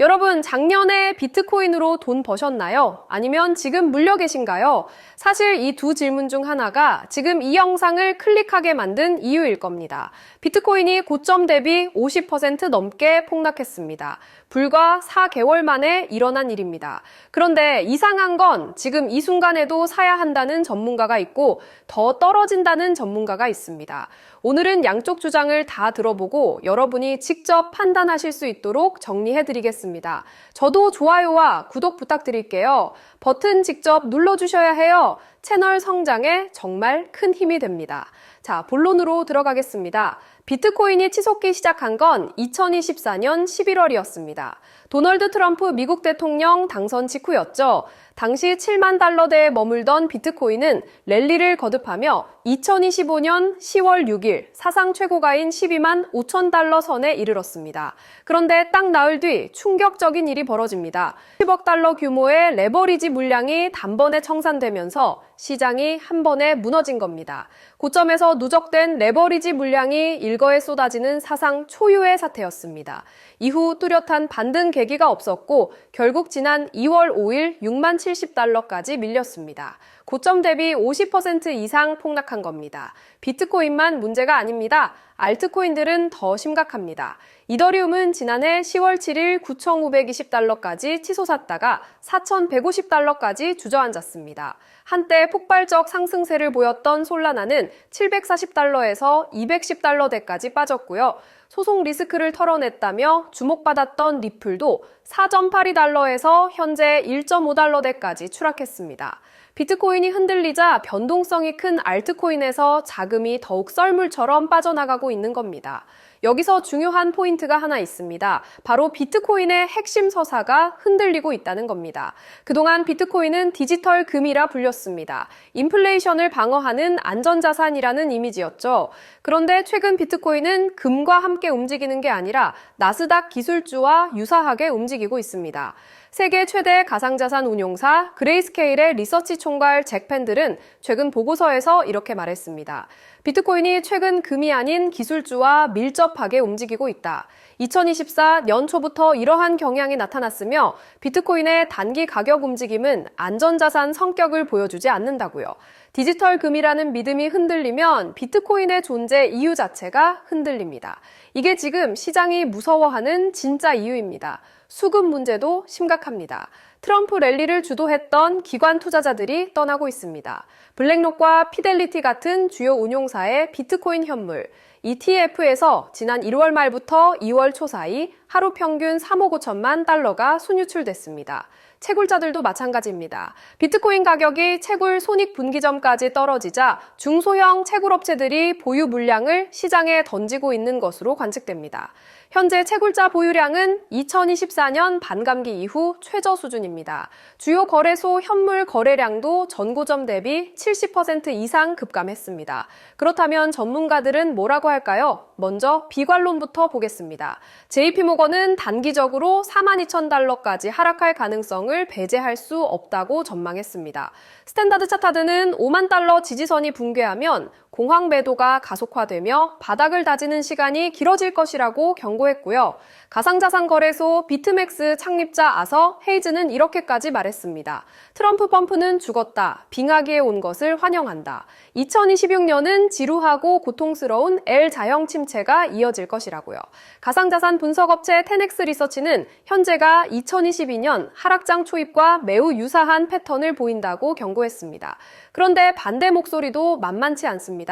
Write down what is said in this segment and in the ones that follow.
여러분, 작년에 비트코인으로 돈 버셨나요? 아니면 지금 물려 계신가요? 사실 이 두 질문 중 하나가 지금 이 영상을 클릭하게 만든 이유일 겁니다. 비트코인이 고점 대비 50% 넘게 폭락했습니다. 불과 4개월 만에 일어난 일입니다. 그런데 이상한 건 지금 이 순간에도 사야 한다는 전문가가 있고 더 떨어진다는 전문가가 있습니다. 오늘은 양쪽 주장을 다 들어보고 여러분이 직접 판단하실 수 있도록 정리해드리겠습니다. 저도 좋아요와 구독 부탁드릴게요. 버튼 직접 눌러주셔야 해요. 채널 성장에 정말 큰 힘이 됩니다. 자, 본론으로 들어가겠습니다. 비트코인이 치솟기 시작한 건 2024년 11월이었습니다. 도널드 트럼프 미국 대통령 당선 직후였죠. 당시 7만 달러대에 머물던 비트코인은 랠리를 거듭하며 2025년 10월 6일 사상 최고가인 12만 5천 달러 선에 이르렀습니다. 그런데 딱 나흘 뒤 충격적인 일이 벌어집니다. 10억 달러 규모의 레버리지 물량이 단번에 청산되면서 시장이 한 번에 무너진 겁니다. 고점에서 누적된 레버리지 물량이 일거에 쏟아지는 사상 초유의 사태였습니다. 이후 뚜렷한 반등 계기가 없었고 결국 지난 2월 5일 6만 70달러까지 밀렸습니다. 고점 대비 50% 이상 폭락한 겁니다. 비트코인만 문제가 아닙니다. 알트코인들은 더 심각합니다. 이더리움은 지난해 10월 7일 9,520달러까지 치솟았다가 4,150달러까지 주저앉았습니다. 한때 폭발적 상승세를 보였던 솔라나는 740달러에서 210달러대까지 빠졌고요. 소송 리스크를 털어냈다며 주목받았던 리플도 4.82달러에서 현재 1.5달러대까지 추락했습니다. 비트코인이 흔들리자 변동성이 큰 알트코인에서 자금이 더욱 썰물처럼 빠져나가고 있는 겁니다. 여기서 중요한 포인트가 하나 있습니다. 바로 비트코인의 핵심 서사가 흔들리고 있다는 겁니다. 그동안 비트코인은 디지털 금이라 불렸습니다. 인플레이션을 방어하는 안전자산이라는 이미지였죠. 그런데 최근 비트코인은 금과 함께 움직이는 게 아니라 나스닥 기술주와 유사하게 움직이고 있습니다. 세계 최대 가상자산 운용사 그레이스케일의 리서치 총괄 잭 팬들은 최근 보고서에서 이렇게 말했습니다. 비트코인이 최근 금이 아닌 기술주와 밀접하게 움직이고 있다. 2024 연초부터 이러한 경향이 나타났으며 비트코인의 단기 가격 움직임은 안전자산 성격을 보여주지 않는다고요. 디지털 금이라는 믿음이 흔들리면 비트코인의 존재 이유 자체가 흔들립니다. 이게 지금 시장이 무서워하는 진짜 이유입니다. 수급 문제도 심각합니다. 트럼프 랠리를 주도했던 기관 투자자들이 떠나고 있습니다. 블랙록과 피델리티 같은 주요 운용사의 비트코인 현물, ETF에서 지난 1월 말부터 2월 초 사이 하루 평균 3억 5천만 달러가 순유출됐습니다. 채굴자들도 마찬가지입니다. 비트코인 가격이 채굴 손익분기점까지 떨어지자 중소형 채굴업체들이 보유 물량을 시장에 던지고 있는 것으로 관측됩니다. 현재 채굴자 보유량은 2024년 반감기 이후 최저 수준입니다. 주요 거래소 현물 거래량도 전고점 대비 70% 이상 급감했습니다. 그렇다면 전문가들은 뭐라고 할까요? 먼저 비관론부터 보겠습니다. JP모건은 단기적으로 42,000달러까지 하락할 가능성을 배제할 수 없다고 전망했습니다. 스탠다드 차타드는 5만 달러 지지선이 붕괴하면 공황 매도가 가속화되며 바닥을 다지는 시간이 길어질 것이라고 경고했고요. 가상자산 거래소 비트맥스 창립자 아서 헤이즈는 이렇게까지 말했습니다. 트럼프 펌프는 죽었다. 빙하기에 온 것을 환영한다. 2026년은 지루하고 고통스러운 L 자형 침체가 이어질 것이라고요. 가상자산 분석업체 테넥스 리서치는 현재가 2022년 하락장 초입과 매우 유사한 패턴을 보인다고 경고했습니다. 그런데 반대 목소리도 만만치 않습니다.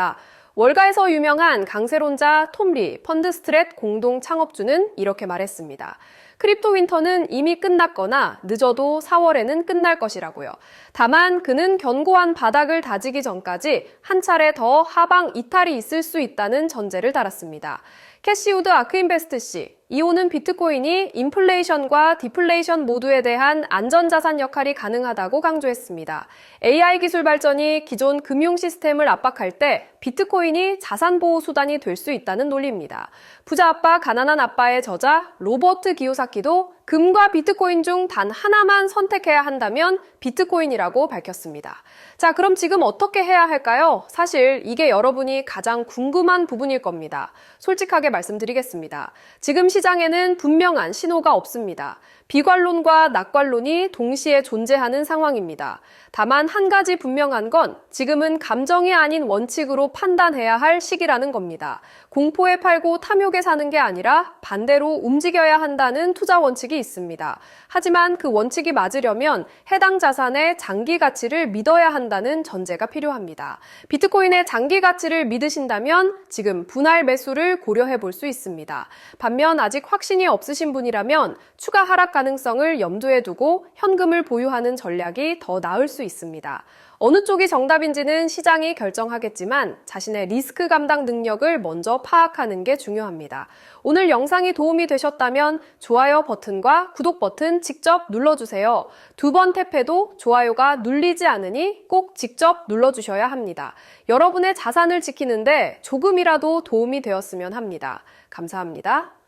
월가에서 유명한 강세론자 톰리 펀드스트랩 공동 창업주는 이렇게 말했습니다. 크립토 윈터는 이미 끝났거나 늦어도 4월에는 끝날 것이라고요. 다만 그는 견고한 바닥을 다지기 전까지 한 차례 더 하방 이탈이 있을 수 있다는 전제를 달았습니다. 캐시우드 아크인베스트 씨, 이오는 비트코인이 인플레이션과 디플레이션 모두에 대한 안전자산 역할이 가능하다고 강조했습니다. AI 기술 발전이 기존 금융 시스템을 압박할 때 비트코인이 자산보호 수단이 될 수 있다는 논리입니다. 부자 아빠, 가난한 아빠의 저자 로버트 기요사키도 금과 비트코인 중 단 하나만 선택해야 한다면 비트코인이라고 밝혔습니다. 자, 그럼 지금 어떻게 해야 할까요? 사실 이게 여러분이 가장 궁금한 부분일 겁니다. 솔직하게 말씀드리겠습니다. 지금 시장에는 분명한 신호가 없습니다. 비관론과 낙관론이 동시에 존재하는 상황입니다. 다만 한 가지 분명한 건 지금은 감정이 아닌 원칙으로 판단해야 할 시기라는 겁니다. 공포에 팔고 탐욕에 사는 게 아니라 반대로 움직여야 한다는 투자 원칙이 있습니다. 하지만 그 원칙이 맞으려면 해당 자산의 장기 가치를 믿어야 한다는 전제가 필요합니다. 비트코인의 장기 가치를 믿으신다면 지금 분할 매수를 고려해 볼 수 있습니다. 반면 아직 확신이 없으신 분이라면 추가 하락 가능성을 염두에 두고 현금을 보유하는 전략이 더 나을 수 있습니다. 어느 쪽이 정답인지는 시장이 결정하겠지만 자신의 리스크 감당 능력을 먼저 파악하는 게 중요합니다. 오늘 영상이 도움이 되셨다면 좋아요 버튼과 구독 버튼 직접 눌러주세요. 2번 탭해도 좋아요가 눌리지 않으니 꼭 직접 눌러주셔야 합니다. 여러분의 자산을 지키는데 조금이라도 도움이 되었으면 합니다. 감사합니다.